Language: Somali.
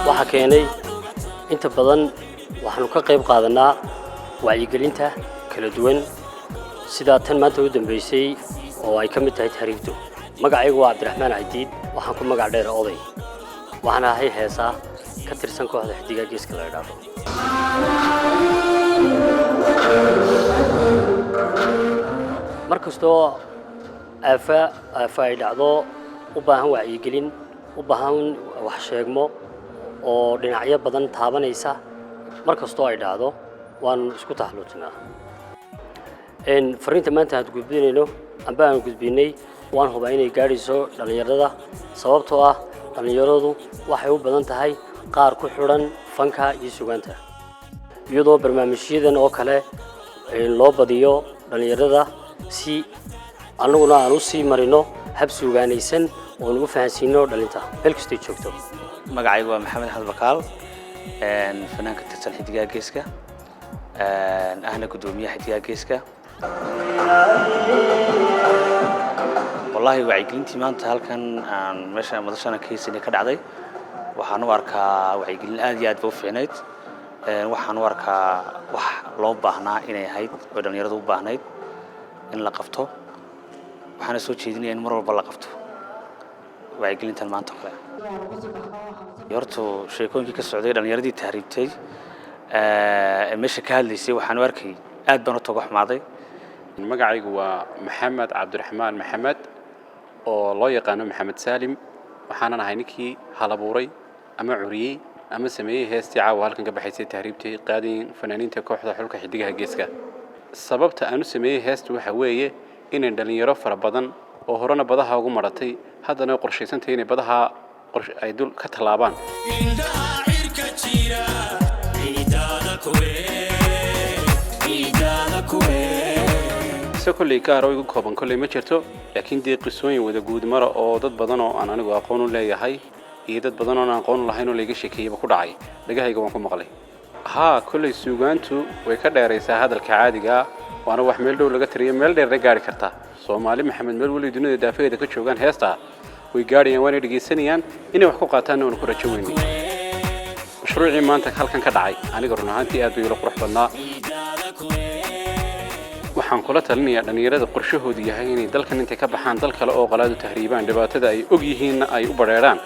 waxa keenay inta badan waxaanu ka qayb qaadanaa wacyigelinta kala duwan sida tan maanta u dambeysay oo ay ka mid tahay taariikhdu magacaygu waa Cabdiraxmaan Cadiid waxaan ku magac dheer oday waxaan ahay heesa ka tirsan kooxda xidiga geeska la yiraahdo markastoo afa ay dhacdo u baahan wacyigelin u baahan wax sheegmo oo dhinacyo badan taabanaysa markastoo ay dhacdo waan isku taxluujinaa fariinta maanta aad gudbinayno amba aan gudbinay waan hubaa inay gaadhiso dhalinyarada sababtoo ah dhalinyaradu waxay u badan tahay qaar ku xiran fanka iyo suugaanta iyadoo barnaamijyadan oo kale loo badiyo dhalinyarada si annaguna aan u sii marino hab suugaanaysan oo nagu fahansiino dhalinta meel kastay joogto magacaygu waa Maxamed Axmed Bakaal fanaanka tirsan xidiga geeska ahna gudoomiyaha xidiga geeska wallahi wacyigelintii maanta halkan aan meesha madashana keysina ka dhacday waxaan u arkaa wacyigelin aad iyo aad u fiicneed waxaan u arkaa wax loo baahnaa inay ahayd oo dhalinyaradu u baahnayd in la qabto waxaan soo jeedinayaa in mar walba la qabto wacyigelintan maanta kale horto sheekooyinkii ka socday dhalinyaradii tahriibtay meesha ka hadlaysay waxaan u arkay aad baan u toga xumaaday magacaygu waa Maxamed Cabdiraxmaan Maxamed oo loo yaqaan Maxamed Salim waxaan ahay ninkii halabuuray ama curiyay ama sameeyay heestii caawa halkan ka baxaysay tahriibtay qaadin fanaaniinta kooxda xulka xidigaha geeska sababta aanu sameeyay heestu waxa weeye in dhalinyaro fara badan oo horena badaha ugu maratay haddana qorshaysantay inay badaha ay dul ka talaabaan كلي كارو يقول كوبان كلي ما شرتو لكن دي قصوين وده جود مرة أو ضد بدنه أنا نقول أقونه لا يهاي يدد بدنه أنا أقونه الله إنه لقى شيء بكون عاي لقى هيك وانكم مغلي ها كل سوغانتو ويكده رئيسه هذا الكعادي جا وأنا وحمل له لقى تري مل ده رجع كرتا سومالي محمد مل ولي دنيا دافع ده كشوغان هستا ويجاري وانا رجع سنيان إنه وحقوق قاتنا ونكره شويني مشروعي ما أنت هل كان كدعي أنا قرنا هانتي أبي يروح بنا waxaan kula talinayaa dhalinyarada qorshahoodu yahay inay dalkan intay ka baxaan dal kale oo qalaad u tahriibaan dhibaatada ay og yihiin ay u bareeraan